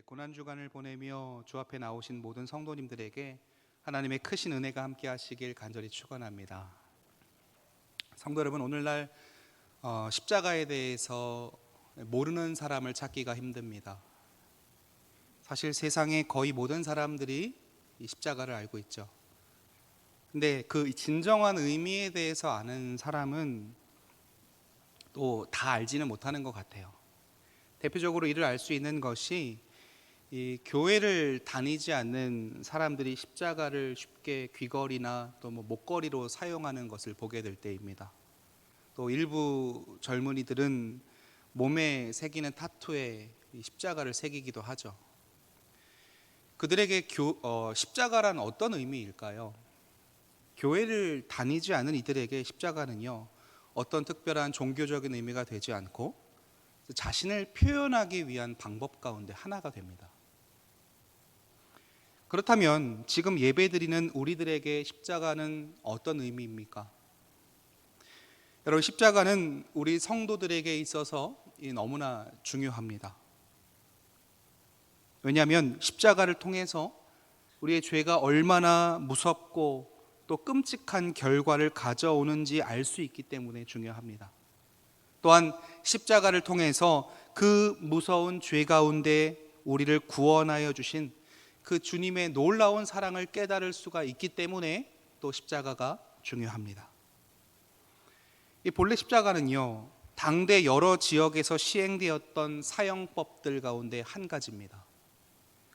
고난 주간을 보내며 주 앞에 나오신 모든 성도님들에게 하나님의 크신 은혜가 함께 하시길 간절히 축원합니다. 성도 여러분, 오늘날 십자가에 대해서 모르는 사람을 찾기가 힘듭니다. 사실 세상의 거의 모든 사람들이 이 십자가를 알고 있죠. 근데 그 진정한 의미에 대해서 아는 사람은 또 다 알지는 못하는 것 같아요. 대표적으로 이를 알 수 있는 것이 이 교회를 다니지 않는 사람들이 십자가를 쉽게 귀걸이나 또 목걸이로 사용하는 것을 보게 될 때입니다. 또 일부 젊은이들은 몸에 새기는 타투에 십자가를 새기기도 하죠. 그들에게 십자가란 어떤 의미일까요? 교회를 다니지 않은 이들에게 십자가는요, 어떤 특별한 종교적인 의미가 되지 않고 자신을 표현하기 위한 방법 가운데 하나가 됩니다. 그렇다면 지금 예배드리는 우리들에게 십자가는 어떤 의미입니까? 여러분, 십자가는 우리 성도들에게 있어서 너무나 중요합니다. 왜냐하면 십자가를 통해서 우리의 죄가 얼마나 무섭고 또 끔찍한 결과를 가져오는지 알 수 있기 때문에 중요합니다. 또한 십자가를 통해서 그 무서운 죄 가운데 우리를 구원하여 주신 그 주님의 놀라운 사랑을 깨달을 수가 있기 때문에 또 십자가가 중요합니다. 이 본래 십자가는요, 당대 여러 지역에서 시행되었던 사형법들 가운데 한 가지입니다.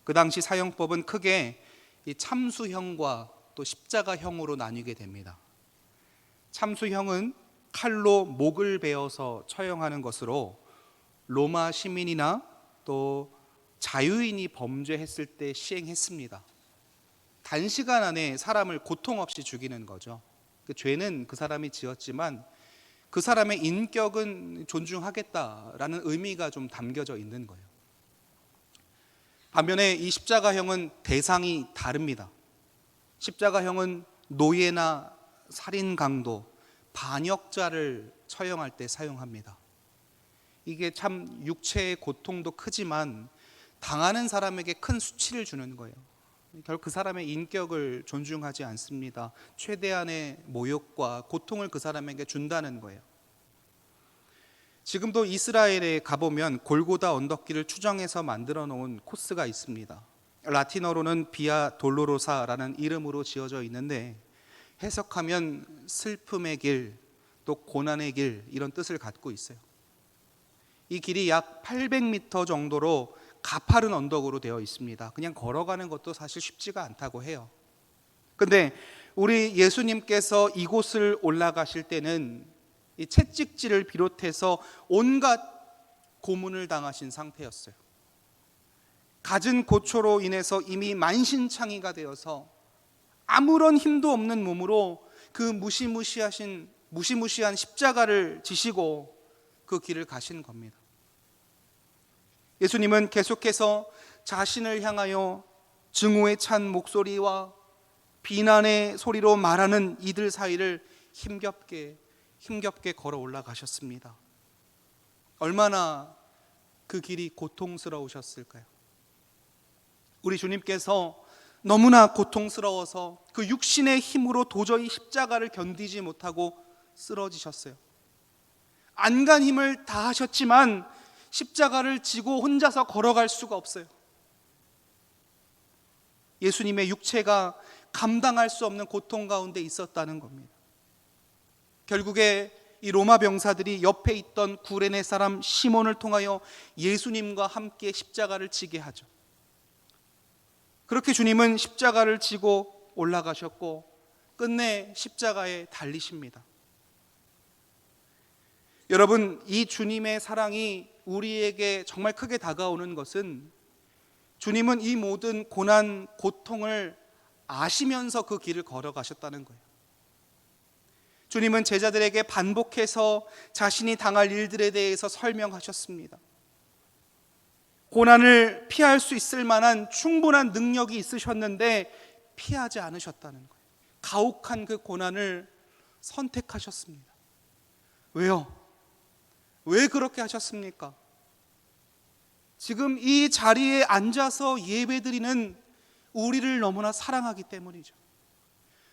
그 당시 사형법은 크게 이 참수형과 또 십자가형으로 나뉘게 됩니다. 참수형은 칼로 목을 베어서 처형하는 것으로 로마 시민이나 또 자유인이 범죄했을 때 시행했습니다. 단시간 안에 사람을 고통 없이 죽이는 거죠. 그 죄는 그 사람이 지었지만 그 사람의 인격은 존중하겠다라는 의미가 좀 담겨져 있는 거예요. 반면에 이 십자가형은 대상이 다릅니다. 십자가형은 노예나 살인 강도, 반역자를 처형할 때 사용합니다. 이게 참 육체의 고통도 크지만 당하는 사람에게 큰 수치를 주는 거예요. 결국 그 사람의 인격을 존중하지 않습니다. 최대한의 모욕과 고통을 그 사람에게 준다는 거예요. 지금도 이스라엘에 가보면 골고다 언덕길을 추정해서 만들어 놓은 코스가 있습니다. 라틴어로는 비아 돌로로사라는 이름으로 지어져 있는데 해석하면 슬픔의 길, 또 고난의 길, 이런 뜻을 갖고 있어요. 이 길이 약 800m 정도로 가파른 언덕으로 되어 있습니다. 그냥 걸어가는 것도 사실 쉽지가 않다고 해요. 근데 우리 예수님께서 이곳을 올라가실 때는 이 채찍질을 비롯해서 온갖 고문을 당하신 상태였어요. 갖은 고초로 인해서 이미 만신창이가 되어서 아무런 힘도 없는 몸으로 그 무시무시한 십자가를 지시고 그 길을 가신 겁니다. 예수님은 계속해서 자신을 향하여 증오에 찬 목소리와 비난의 소리로 말하는 이들 사이를 힘겹게 걸어 올라가셨습니다. 얼마나 그 길이 고통스러우셨을까요? 우리 주님께서 너무나 고통스러워서 그 육신의 힘으로 도저히 십자가를 견디지 못하고 쓰러지셨어요. 안간 힘을 다 하셨지만 십자가를 지고 혼자서 걸어갈 수가 없어요. 예수님의 육체가 감당할 수 없는 고통 가운데 있었다는 겁니다. 결국에 이 로마 병사들이 옆에 있던 구레네 사람 시몬을 통하여 예수님과 함께 십자가를 지게 하죠. 그렇게 주님은 십자가를 지고 올라가셨고 끝내 십자가에 달리십니다. 여러분, 이 주님의 사랑이 우리에게 정말 크게 다가오는 것은 주님은 이 모든 고난, 고통을 아시면서 그 길을 걸어가셨다는 거예요. 주님은 제자들에게 반복해서 자신이 당할 일들에 대해서 설명하셨습니다. 고난을 피할 수 있을 만한 충분한 능력이 있으셨는데 피하지 않으셨다는 거예요. 가혹한 그 고난을 선택하셨습니다. 왜요? 왜 그렇게 하셨습니까? 지금 이 자리에 앉아서 예배드리는 우리를 너무나 사랑하기 때문이죠.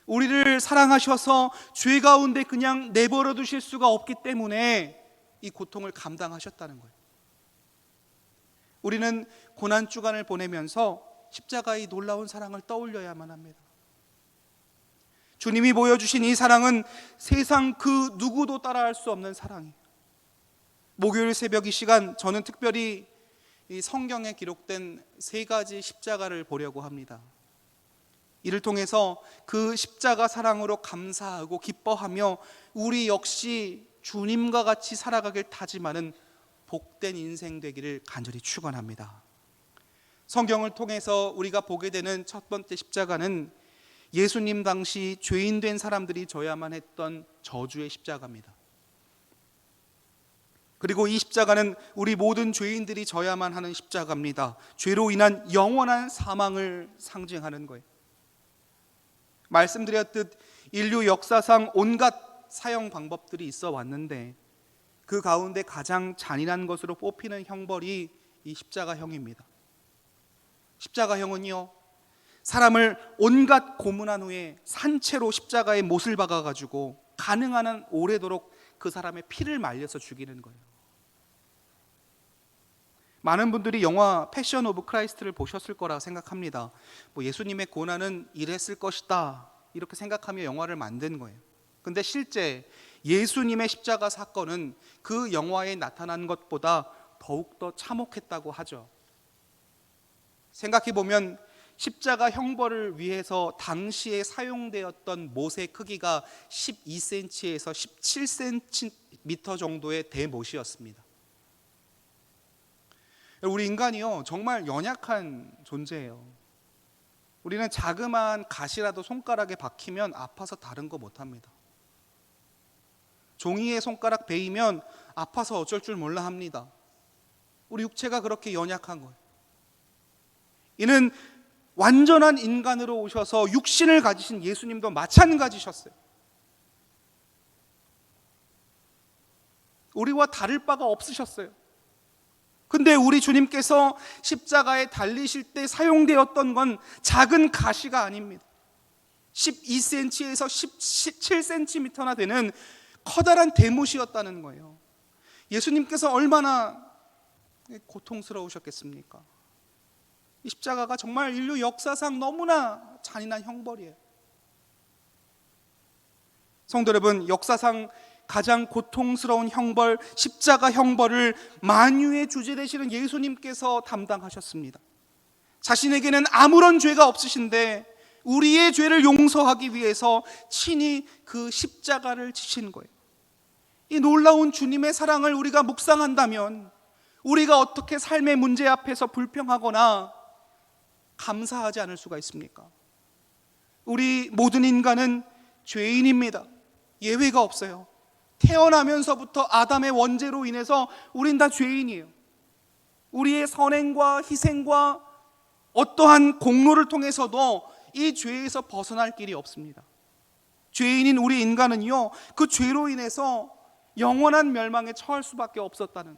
우리를 사랑하셔서 죄 가운데 그냥 내버려 두실 수가 없기 때문에 이 고통을 감당하셨다는 거예요. 우리는 고난주간을 보내면서 십자가의 놀라운 사랑을 떠올려야만 합니다. 주님이 보여주신 이 사랑은 세상 그 누구도 따라할 수 없는 사랑이에요. 목요일 새벽 이 시간 저는 특별히 이 성경에 기록된 3가지 십자가를 보려고 합니다. 이를 통해서 그 십자가 사랑으로 감사하고 기뻐하며 우리 역시 주님과 같이 살아가길 다짐하는 복된 인생 되기를 간절히 축원합니다. 성경을 통해서 우리가 보게 되는 첫 번째 십자가는 예수님 당시 죄인 된 사람들이 져야만 했던 저주의 십자가입니다. 그리고 이 십자가는 우리 모든 죄인들이 져야만 하는 십자가입니다. 죄로 인한 영원한 사망을 상징하는 거예요. 말씀드렸듯 인류 역사상 온갖 사형 방법들이 있어 왔는데 그 가운데 가장 잔인한 것으로 뽑히는 형벌이 이 십자가형입니다. 십자가형은요, 사람을 온갖 고문한 후에 산채로 십자가에 못을 박아가지고 가능한 한 오래도록 그 사람의 피를 말려서 죽이는 거예요. 많은 분들이 영화 패션 오브 크라이스트를 보셨을 거라 생각합니다. 예수님의 고난은 이랬을 것이다 이렇게 생각하며 영화를 만든 거예요. 근데 실제 예수님의 십자가 사건은 그 영화에 나타난 것보다 더욱더 참혹했다고 하죠. 생각해 보면 십자가 형벌을 위해서 당시에 사용되었던 못의 크기가 12cm에서 17cm 정도의 대못이었습니다. 우리 인간이요, 정말 연약한 존재예요. 우리는 자그마한 가시라도 손가락에 박히면 아파서 다른 거 못합니다. 종이에 손가락 베이면 아파서 어쩔 줄 몰라 합니다. 우리 육체가 그렇게 연약한 거예요. 이는 완전한 인간으로 오셔서 육신을 가지신 예수님도 마찬가지셨어요. 우리와 다를 바가 없으셨어요. 근데 우리 주님께서 십자가에 달리실 때 사용되었던 건 작은 가시가 아닙니다. 12cm에서 17cm나 되는 커다란 대못이었다는 거예요. 예수님께서 얼마나 고통스러우셨겠습니까? 이 십자가가 정말 인류 역사상 너무나 잔인한 형벌이에요. 성도 여러분, 역사상 가장 고통스러운 형벌, 십자가 형벌을 만유의 주제 되시는 예수님께서 담당하셨습니다. 자신에게는 아무런 죄가 없으신데 우리의 죄를 용서하기 위해서 친히 그 십자가를 지신 거예요. 이 놀라운 주님의 사랑을 우리가 묵상한다면 우리가 어떻게 삶의 문제 앞에서 불평하거나 감사하지 않을 수가 있습니까? 우리 모든 인간은 죄인입니다. 예외가 없어요. 태어나면서부터 아담의 원죄로 인해서 우린 다 죄인이에요. 우리의 선행과 희생과 어떠한 공로를 통해서도 이 죄에서 벗어날 길이 없습니다. 죄인인 우리 인간은요, 그 죄로 인해서 영원한 멸망에 처할 수밖에 없었다는,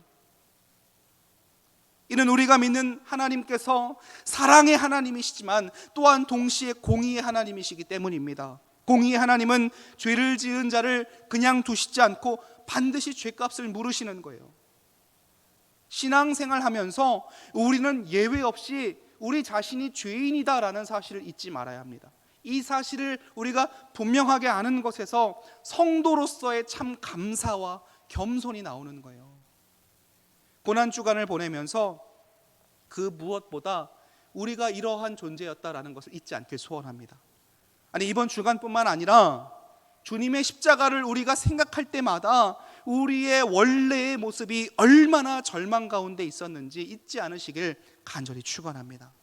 이는 우리가 믿는 하나님께서 사랑의 하나님이시지만 또한 동시에 공의의 하나님이시기 때문입니다. 공의의 하나님은 죄를 지은 자를 그냥 두시지 않고 반드시 죄값을 물으시는 거예요. 신앙생활 하면서 우리는 예외 없이 우리 자신이 죄인이다라는 사실을 잊지 말아야 합니다. 이 사실을 우리가 분명하게 아는 것에서 성도로서의 참 감사와 겸손이 나오는 거예요. 고난주간을 보내면서 그 무엇보다 우리가 이러한 존재였다라는 것을 잊지 않길 소원합니다. 아니, 이번 주간뿐만 아니라 주님의 십자가를 우리가 생각할 때마다 우리의 원래의 모습이 얼마나 절망 가운데 있었는지 잊지 않으시길 간절히 축원합니다.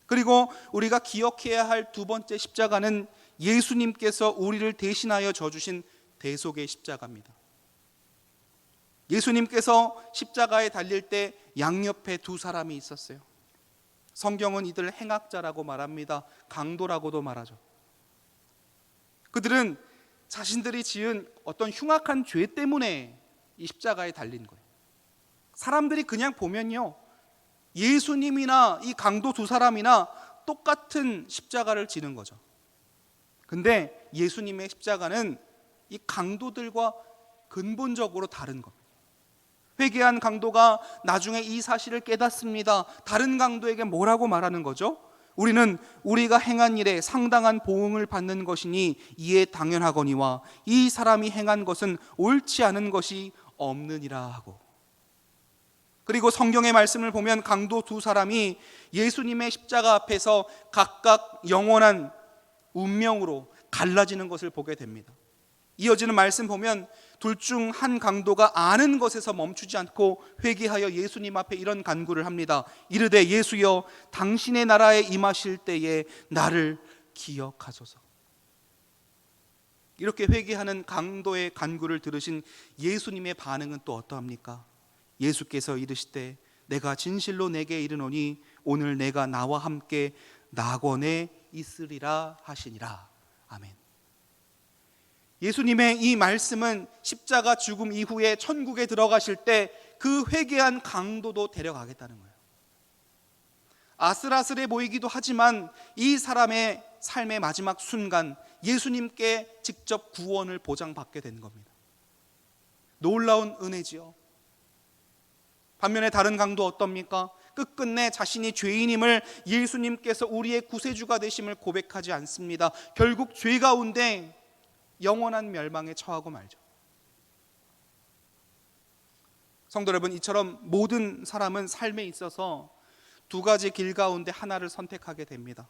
그리고 우리가 기억해야 할 두 번째 십자가는 예수님께서 우리를 대신하여 져주신 대속의 십자가입니다. 예수님께서 십자가에 달릴 때 양옆에 두 사람이 있었어요. 성경은 이들을 행악자라고 말합니다. 강도라고도 말하죠. 그들은 자신들이 지은 어떤 흉악한 죄 때문에 이 십자가에 달린 거예요. 사람들이 그냥 보면요, 예수님이나 이 강도 두 사람이나 똑같은 십자가를 지는 거죠. 근데 예수님의 십자가는 이 강도들과 근본적으로 다른 겁니다. 회개한 강도가 나중에 이 사실을 깨닫습니다. 다른 강도에게 뭐라고 말하는 거죠? 우리는 우리가 행한 일에 상당한 보응을 받는 것이니 이에 당연하거니와 이 사람이 행한 것은 옳지 않은 것이 없느니라 하고, 그리고 성경의 말씀을 보면 강도 두 사람이 예수님의 십자가 앞에서 각각 영원한 운명으로 갈라지는 것을 보게 됩니다. 이어지는 말씀 보면 둘 중 한 강도가 아는 것에서 멈추지 않고 회개하여 예수님 앞에 이런 간구를 합니다. 이르되 예수여 당신의 나라에 임하실 때에 나를 기억하소서. 이렇게 회개하는 강도의 간구를 들으신 예수님의 반응은 또 어떠합니까? 예수께서 이르시되 내가 진실로 내게 이르노니 오늘 내가 나와 함께 낙원에 있으리라 하시니라. 아멘. 예수님의 이 말씀은 십자가 죽음 이후에 천국에 들어가실 때 그 회개한 강도도 데려가겠다는 거예요. 아슬아슬해 보이기도 하지만 이 사람의 삶의 마지막 순간 예수님께 직접 구원을 보장받게 된 겁니다. 놀라운 은혜지요. 반면에 다른 강도 어떻습니까? 끝끝내 자신이 죄인임을 예수님께서 우리의 구세주가 되심을 고백하지 않습니다. 결국 죄 가운데 영원한 멸망에 처하고 말죠. 성도 여러분, 이처럼 모든 사람은 삶에 있어서 두 가지 길 가운데 하나를 선택하게 됩니다.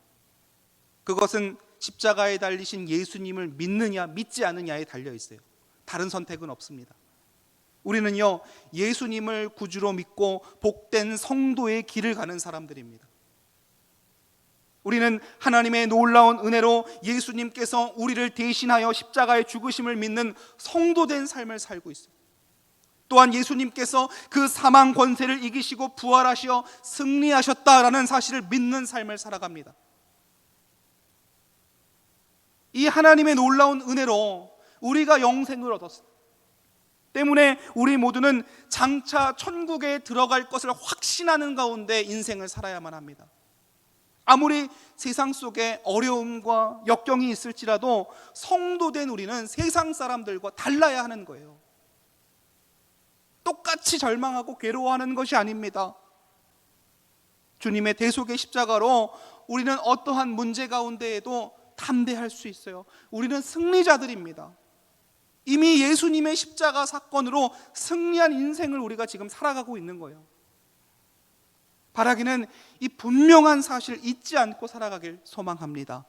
그것은 십자가에 달리신 예수님을 믿느냐 믿지 않느냐에 달려 있어요. 다른 선택은 없습니다. 우리는요, 예수님을 구주로 믿고 복된 성도의 길을 가는 사람들입니다. 우리는 하나님의 놀라운 은혜로 예수님께서 우리를 대신하여 십자가의 죽으심을 믿는 성도된 삶을 살고 있습니다. 또한 예수님께서 그 사망 권세를 이기시고 부활하시어 승리하셨다라는 사실을 믿는 삶을 살아갑니다. 이 하나님의 놀라운 은혜로 우리가 영생을 얻었습니다. 때문에 우리 모두는 장차 천국에 들어갈 것을 확신하는 가운데 인생을 살아야만 합니다. 아무리 세상 속에 어려움과 역경이 있을지라도 성도된 우리는 세상 사람들과 달라야 하는 거예요. 똑같이 절망하고 괴로워하는 것이 아닙니다. 주님의 대속의 십자가로 우리는 어떠한 문제 가운데에도 담대할 수 있어요. 우리는 승리자들입니다. 이미 예수님의 십자가 사건으로 승리한 인생을 우리가 지금 살아가고 있는 거예요. 바라기는 이 분명한 사실을 잊지 않고 살아가길 소망합니다.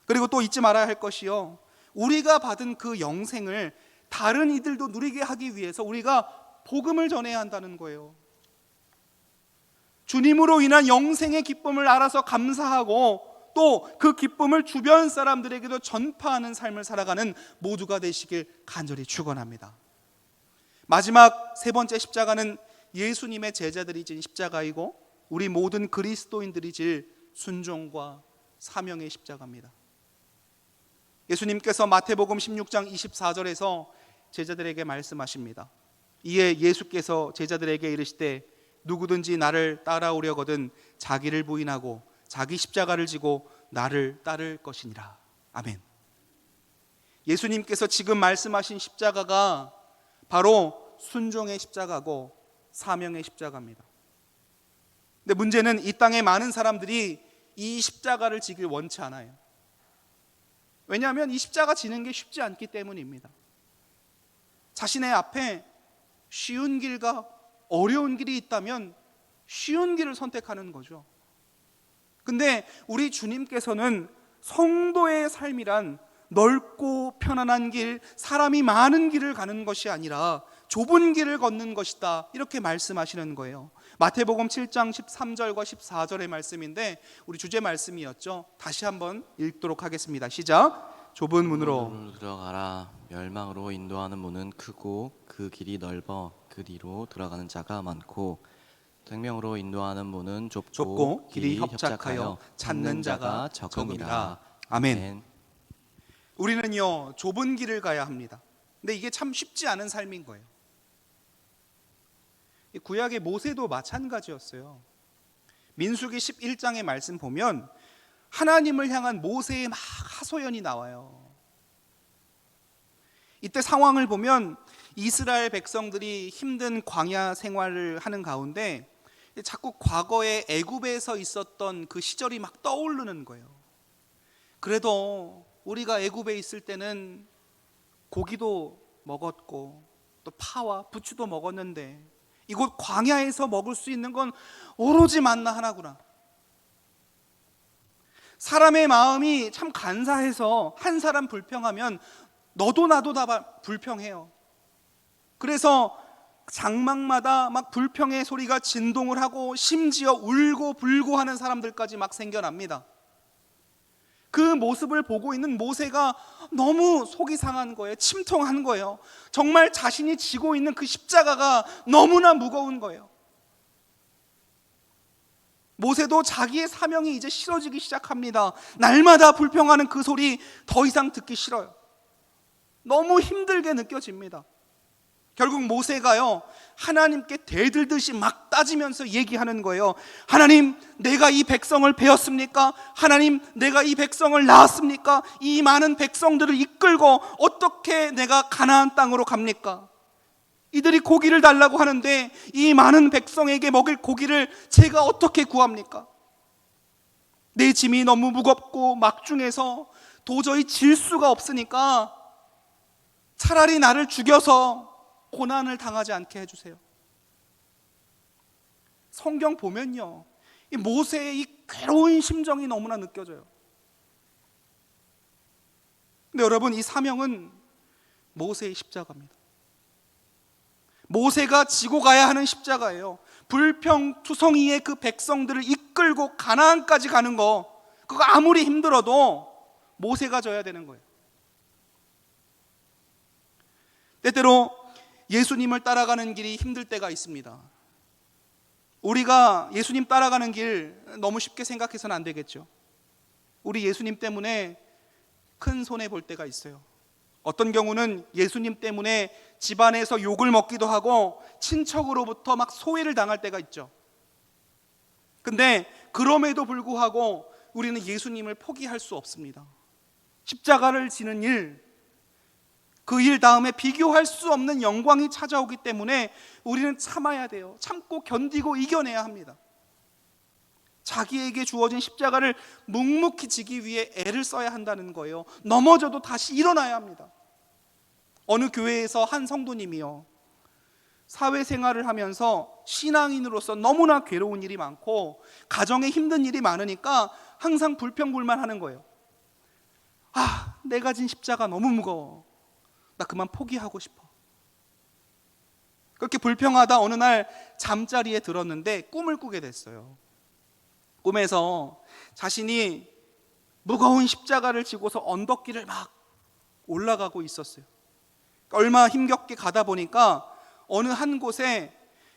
그리고 또 잊지 말아야 할 것이요, 우리가 받은 그 영생을 다른 이들도 누리게 하기 위해서 우리가 복음을 전해야 한다는 거예요. 주님으로 인한 영생의 기쁨을 알아서 감사하고 또 그 기쁨을 주변 사람들에게도 전파하는 삶을 살아가는 모두가 되시길 간절히 축원합니다. 마지막 세 번째 십자가는 예수님의 제자들이 진 십자가이고 우리 모든 그리스도인들이 질 순종과 사명의 십자가입니다. 예수님께서 마태복음 16장 24절에서 제자들에게 말씀하십니다. 이에 예수께서 제자들에게 이르시되 누구든지 나를 따라오려거든 자기를 부인하고 자기 십자가를 지고 나를 따를 것이니라. 아멘. 예수님께서 지금 말씀하신 십자가가 바로 순종의 십자가고 사명의 십자가입니다. 근데 문제는 이 땅에 많은 사람들이 이 십자가를 지길 원치 않아요. 왜냐하면 이 십자가 지는 게 쉽지 않기 때문입니다. 자신의 앞에 쉬운 길과 어려운 길이 있다면 쉬운 길을 선택하는 거죠. 근데 우리 주님께서는 성도의 삶이란 넓고 편안한 길, 사람이 많은 길을 가는 것이 아니라 좁은 길을 걷는 것이다, 이렇게 말씀하시는 거예요. 마태복음 7장 13절과 14절의 말씀인데 우리 주제 말씀이었죠. 다시 한번 읽도록 하겠습니다. 시작. 좁은 문으로 들어가라. 멸망으로 인도하는 문은 크고 그 길이 넓어 그리로 들어가는 자가 많고 생명으로 인도하는 문은 좁고 길이 협착하여 찾는 자가 적음이라. 아멘. 우리는요, 좁은 길을 가야 합니다. 근데 이게 참 쉽지 않은 삶인 거예요. 구약의 모세도 마찬가지였어요. 민수기 11장의 말씀 보면 하나님을 향한 모세의 막 하소연이 나와요. 이때 상황을 보면 이스라엘 백성들이 힘든 광야 생활을 하는 가운데 자꾸 과거에 애굽에서 있었던 그 시절이 막 떠오르는 거예요. 그래도 우리가 애굽에 있을 때는 고기도 먹었고 또 파와 부추도 먹었는데 이곳 광야에서 먹을 수 있는 건 오로지 만나 하나구나. 사람의 마음이 참 간사해서 한 사람 불평하면 너도 나도 다 불평해요. 그래서 장막마다 막 불평의 소리가 진동을 하고 심지어 울고 불고 하는 사람들까지 막 생겨납니다. 그 모습을 보고 있는 모세가 너무 속이 상한 거예요. 침통한 거예요. 정말 자신이 지고 있는 그 십자가가 너무나 무거운 거예요. 모세도 자기의 사명이 이제 싫어지기 시작합니다. 날마다 불평하는 그 소리 더 이상 듣기 싫어요. 너무 힘들게 느껴집니다. 결국 모세가요, 하나님께 대들듯이 막 따지면서 얘기하는 거예요. 하나님, 내가 이 백성을 베었습니까? 하나님, 내가 이 백성을 낳았습니까? 이 많은 백성들을 이끌고 어떻게 내가 가나안 땅으로 갑니까? 이들이 고기를 달라고 하는데 이 많은 백성에게 먹일 고기를 제가 어떻게 구합니까? 내 짐이 너무 무겁고 막중해서 도저히 질 수가 없으니까 차라리 나를 죽여서 고난을 당하지 않게 해주세요. 성경 보면요, 이 모세의 이 괴로운 심정이 너무나 느껴져요. 근데 여러분, 이 사명은 모세의 십자가입니다. 모세가 지고 가야 하는 십자가예요. 불평투성이의 그 백성들을 이끌고 가나안까지 가는 거, 그거 아무리 힘들어도 모세가 져야 되는 거예요. 때때로 예수님을 따라가는 길이 힘들 때가 있습니다. 우리가 예수님 따라가는 길 너무 쉽게 생각해서는 안 되겠죠. 우리 예수님 때문에 큰 손해 볼 때가 있어요. 어떤 경우는 예수님 때문에 집안에서 욕을 먹기도 하고 친척으로부터 막 소외를 당할 때가 있죠. 근데 그럼에도 불구하고 우리는 예수님을 포기할 수 없습니다. 십자가를 지는 일, 그 일 다음에 비교할 수 없는 영광이 찾아오기 때문에 우리는 참아야 돼요. 참고 견디고 이겨내야 합니다. 자기에게 주어진 십자가를 묵묵히 지기 위해 애를 써야 한다는 거예요. 넘어져도 다시 일어나야 합니다. 어느 교회에서 한 성도님이요, 사회생활을 하면서 신앙인으로서 너무나 괴로운 일이 많고 가정에 힘든 일이 많으니까 항상 불평불만하는 거예요. 아, 내가 진 십자가 너무 무거워. 나 그만 포기하고 싶어. 그렇게 불평하다 어느 날 잠자리에 들었는데 꿈을 꾸게 됐어요. 꿈에서 자신이 무거운 십자가를 지고서 언덕길을 막 올라가고 있었어요. 얼마 힘겹게 가다 보니까 어느 한 곳에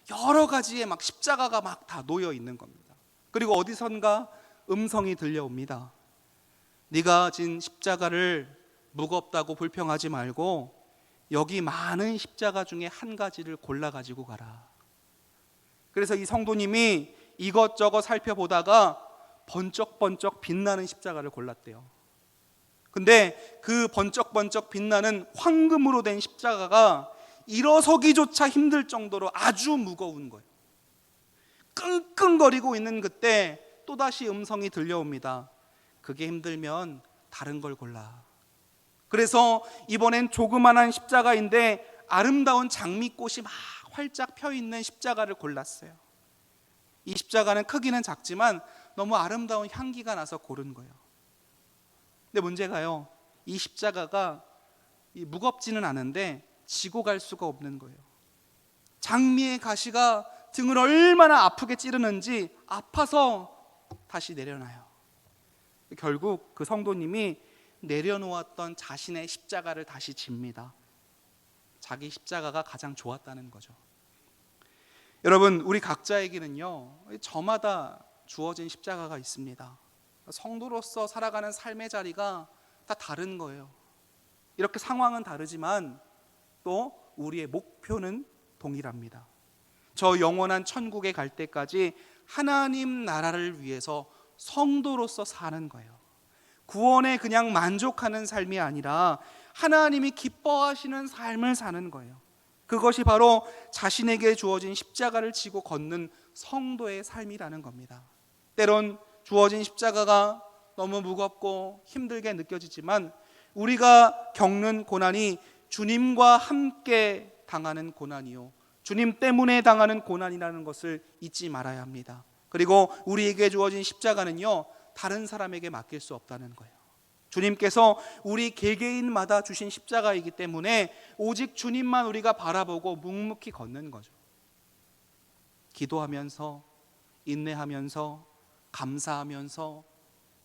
여러 가지의 막 십자가가 막 다 놓여 있는 겁니다. 그리고 어디선가 음성이 들려옵니다. 네가 진 십자가를 무겁다고 불평하지 말고 여기 많은 십자가 중에 한 가지를 골라가지고 가라. 그래서 이 성도님이 이것저것 살펴보다가 번쩍번쩍 빛나는 십자가를 골랐대요. 근데 그 번쩍번쩍 빛나는 황금으로 된 십자가가 일어서기조차 힘들 정도로 아주 무거운 거예요. 끙끙거리고 있는 그때 또다시 음성이 들려옵니다. 그게 힘들면 다른 걸 골라. 그래서 이번엔 조그만한 십자가인데 아름다운 장미꽃이 막 활짝 펴있는 십자가를 골랐어요. 이 십자가는 크기는 작지만 너무 아름다운 향기가 나서 고른 거예요. 근데 문제가요, 이 십자가가 무겁지는 않은데 지고 갈 수가 없는 거예요. 장미의 가시가 등을 얼마나 아프게 찌르는지 아파서 다시 내려놔요. 결국 그 성도님이 내려놓았던 자신의 십자가를 다시 집니다. 자기 십자가가 가장 좋았다는 거죠. 여러분, 우리 각자에게는요, 저마다 주어진 십자가가 있습니다. 성도로서 살아가는 삶의 자리가 다 다른 거예요. 이렇게 상황은 다르지만 또 우리의 목표는 동일합니다. 저 영원한 천국에 갈 때까지 하나님 나라를 위해서 성도로서 사는 거예요. 구원에 그냥 만족하는 삶이 아니라 하나님이 기뻐하시는 삶을 사는 거예요. 그것이 바로 자신에게 주어진 십자가를 지고 걷는 성도의 삶이라는 겁니다. 때론 주어진 십자가가 너무 무겁고 힘들게 느껴지지만 우리가 겪는 고난이 주님과 함께 당하는 고난이요, 주님 때문에 당하는 고난이라는 것을 잊지 말아야 합니다. 그리고 우리에게 주어진 십자가는요, 다른 사람에게 맡길 수 없다는 거예요. 주님께서 우리 개개인마다 주신 십자가이기 때문에 오직 주님만 우리가 바라보고 묵묵히 걷는 거죠. 기도하면서, 인내하면서, 감사하면서,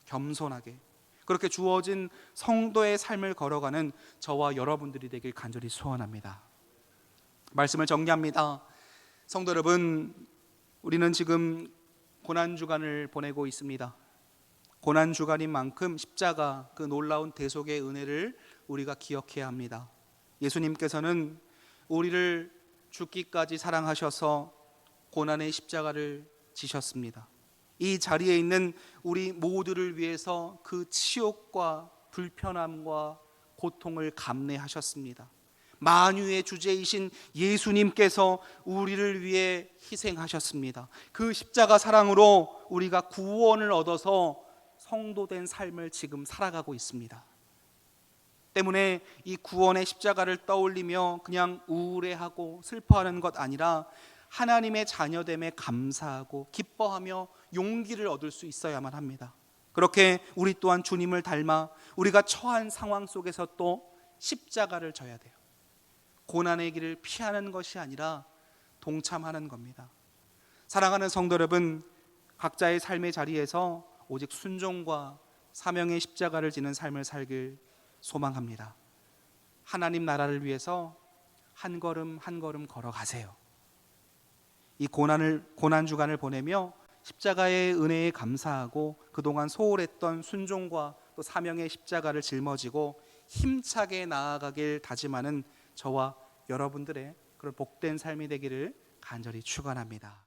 겸손하게 그렇게 주어진 성도의 삶을 걸어가는 저와 여러분들이 되길 간절히 소원합니다. 말씀을 정리합니다. 성도 여러분, 우리는 지금 고난주간을 보내고 있습니다. 고난주간인 만큼 십자가, 그 놀라운 대속의 은혜를 우리가 기억해야 합니다. 예수님께서는 우리를 죽기까지 사랑하셔서 고난의 십자가를 지셨습니다. 이 자리에 있는 우리 모두를 위해서 그 치욕과 불편함과 고통을 감내하셨습니다. 만유의 주제이신 예수님께서 우리를 위해 희생하셨습니다. 그 십자가 사랑으로 우리가 구원을 얻어서 성도된 삶을 지금 살아가고 있습니다. 때문에 이 구원의 십자가를 떠올리며 그냥 우울해하고 슬퍼하는 것 아니라 하나님의 자녀됨에 감사하고 기뻐하며 용기를 얻을 수 있어야만 합니다. 그렇게 우리 또한 주님을 닮아 우리가 처한 상황 속에서 또 십자가를 져야 돼요. 고난의 길을 피하는 것이 아니라 동참하는 겁니다. 사랑하는 성도 여러분, 각자의 삶의 자리에서 오직 순종과 사명의 십자가를 지는 삶을 살길 소망합니다. 하나님 나라를 위해서 한 걸음 한 걸음 걸어가세요. 이 고난 주간을 보내며 십자가의 은혜에 감사하고 그동안 소홀했던 순종과 또 사명의 십자가를 짊어지고 힘차게 나아가길 다짐하는 저와 여러분들의 그런 복된 삶이 되기를 간절히 축원합니다.